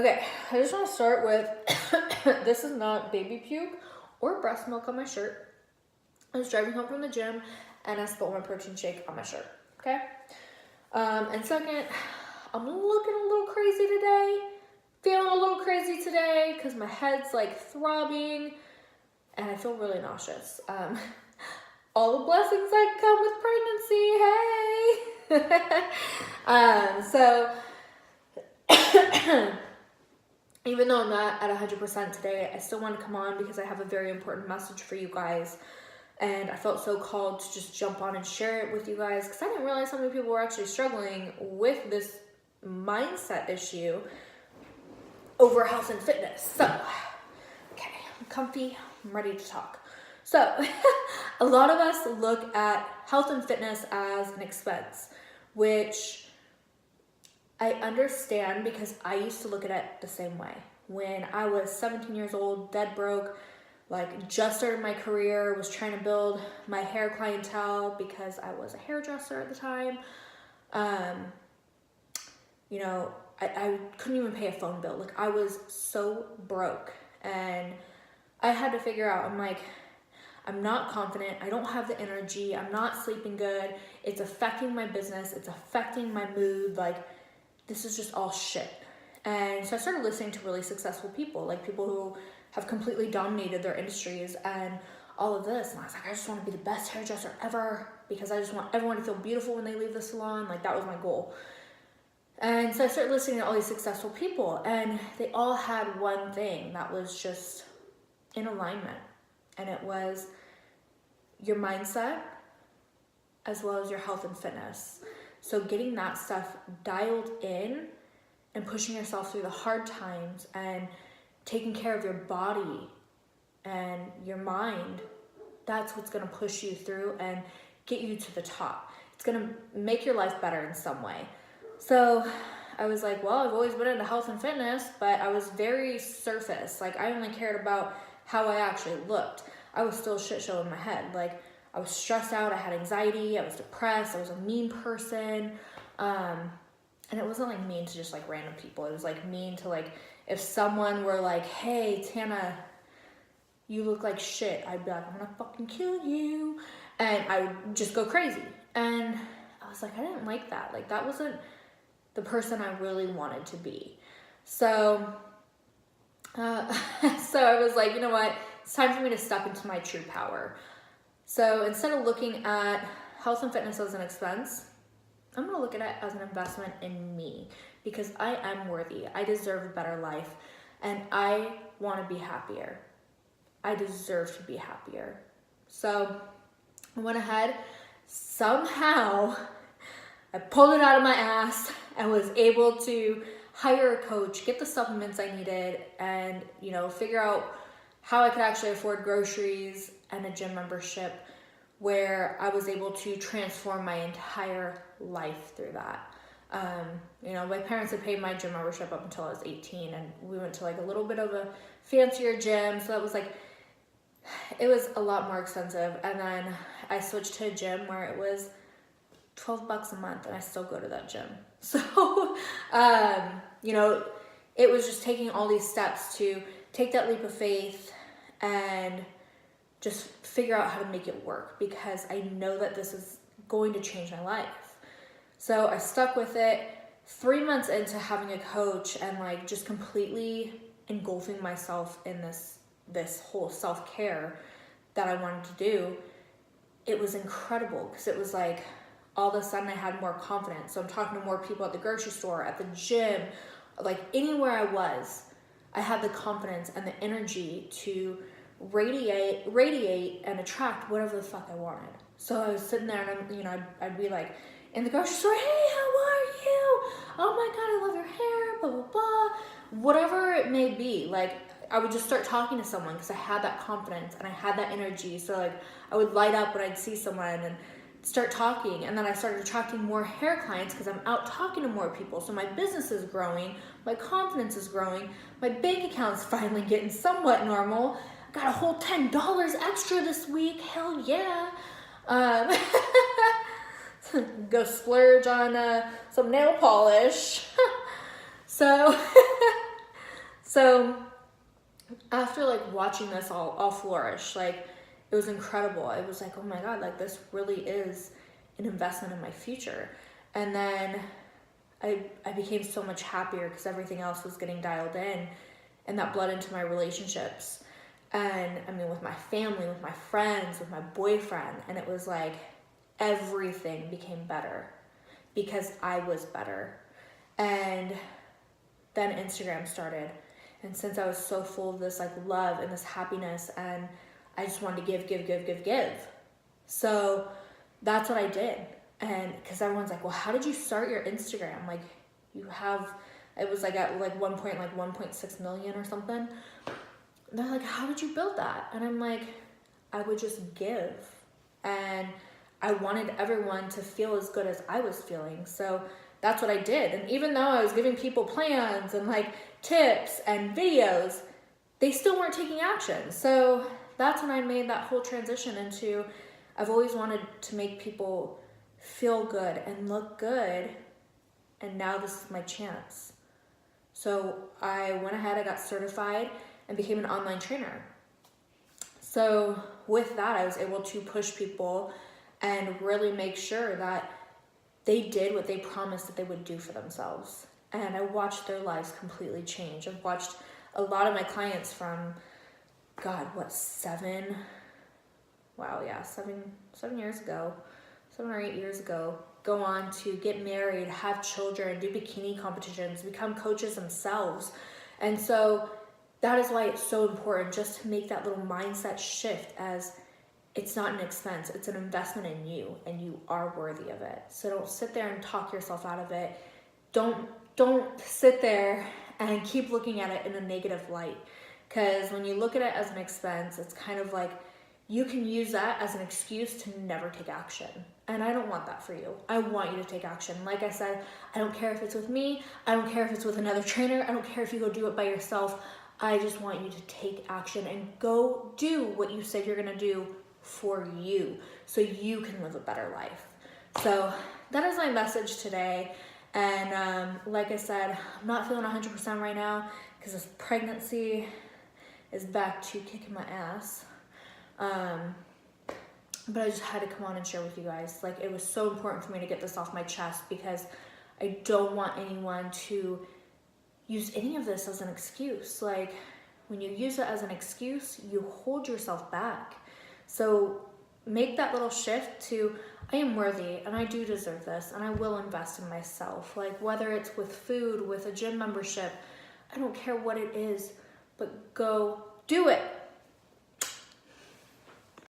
Okay, I just want to start with this is not baby puke or breast milk on my shirt. I was driving home from the gym and I spilled my protein shake on my shirt. Okay? And second, I'm looking a little crazy today. Feeling a little crazy today because my head's like throbbing and I feel really nauseous. All the blessings that come with pregnancy, hey! Even though I'm not at 100% today, I still want to come on because I have a very important message for you guys. And I felt so called to just jump on and share it with you guys because I didn't realize how many people were actually struggling with this mindset issue over health and fitness. So, okay, I'm comfy, I'm ready to talk. So, a lot of us look at health and fitness as an expense, which I understand because I used to look at it the same way. When I was 17 years old, dead broke, like just started my career, was trying to build my hair clientele because I was a hairdresser at the time. I couldn't even pay a phone bill. Like I was so broke and I had to figure out, I'm like, I'm not confident. I don't have the energy. I'm not sleeping good. It's affecting my business. It's affecting my mood. Like this is just all shit. And so I started listening to really successful people, like people who have completely dominated their industries and all of this. And I was like, I just want to be the best hairdresser ever because I just want everyone to feel beautiful when they leave the salon. Like that was my goal. And so I started listening to all these successful people and they all had one thing that was just in alignment. And it was your mindset as well as your health and fitness. So getting that stuff dialed in and pushing yourself through the hard times and taking care of your body and your mind, that's what's going to push you through and get you to the top. It's going to make your life better in some way. So I was like, well, I've always been into health and fitness, but I was very surface. Like I only cared about how I actually looked. I was still a shit show in my head. Like I was stressed out, I had anxiety, I was depressed, I was a mean person. And it wasn't like mean to just like random people. It was like mean to like, if someone were like, hey, Tana, you look like shit, I'd be like, I'm gonna fucking kill you. And I would just go crazy. And I was like, I didn't like that. Like that wasn't the person I really wanted to be. So I was like, you know what? It's time for me to step into my true power. So instead of looking at health and fitness as an expense, I'm going to look at it as an investment in me because I am worthy. I deserve a better life and I want to be happier. I deserve to be happier. So I went ahead, somehow I pulled it out of my ass and was able to hire a coach, get the supplements I needed, and, figure out how I could actually afford groceries and a gym membership where I was able to transform my entire life through that. My parents had paid my gym membership up until I was 18 and we went to like a little bit of a fancier gym. So that was like, it was a lot more expensive. And then I switched to a gym where it was $12 a month and I still go to that gym. So, it was just taking all these steps to take that leap of faith and just figure out how to make it work because I know that this is going to change my life. So I stuck with it. 3 months into having a coach and like just completely engulfing myself in this whole self-care that I wanted to do, it was incredible because it was like all of a sudden I had more confidence. So I'm talking to more people at the grocery store, at the gym, like anywhere I was, I had the confidence and the energy to radiate and attract whatever the fuck I wanted. So I was sitting there and I'd be like in the grocery store, hey, how are you? Oh my God, I love your hair, blah, blah, blah. Whatever it may be, like I would just start talking to someone because I had that confidence and I had that energy. So like I would light up when I'd see someone and start talking. And then I started attracting more hair clients because I'm out talking to more people. So my business is growing, my confidence is growing, my bank account's finally getting somewhat normal. I got a whole $10 extra this week, hell yeah. Go splurge on some nail polish. So So after like watching this all flourish, like it was incredible. I was like, oh my God, like this really is an investment in my future. And then I became so much happier because everything else was getting dialed in, and that bled into my relationships. And I mean, with my family, with my friends, with my boyfriend. And it was like everything became better because I was better. And then Instagram started. And since I was so full of this like love and this happiness, and I just wanted to give. So that's what I did. And because everyone's like, well, how did you start your Instagram? Like you have, it was like at like one point, like 1.6 million or something. And they're like, how did you build that? And I'm like, I would just give. And I wanted everyone to feel as good as I was feeling. So that's what I did. And even though I was giving people plans and like tips and videos, they still weren't taking action. So that's when I made that whole transition into, I've always wanted to make people feel good and look good. And now this is my chance. So I went ahead, I got certified and became an online trainer. So with that, I was able to push people and really make sure that they did what they promised that they would do for themselves. And I watched their lives completely change. I've watched a lot of my clients from, God, what, 7 years ago, 7 or 8 years ago, go on to get married, have children, do bikini competitions, become coaches themselves. And so that is why it's so important just to make that little mindset shift, as it's not an expense, it's an investment in you, and you are worthy of it. So don't sit there and talk yourself out of it. Don't sit there and keep looking at it in a negative light, because when you look at it as an expense, it's kind of like you can use that as an excuse to never take action. And I don't want that for you. I want you to take action. Like I said, I don't care if it's with me. I don't care if it's with another trainer. I don't care if you go do it by yourself. I just want you to take action and go do what you said you're gonna do for you, so you can live a better life. So that is my message today. And like I said, I'm not feeling 100% right now because this pregnancy is back to kicking my ass. But I just had to come on and share with you guys. Like, it was so important for me to get this off my chest, because I don't want anyone to use any of this as an excuse. Like, when you use it as an excuse, you hold yourself back. So make that little shift to, I am worthy and I do deserve this, and I will invest in myself. Like, whether it's with food, with a gym membership, I don't care what it is, but go do it.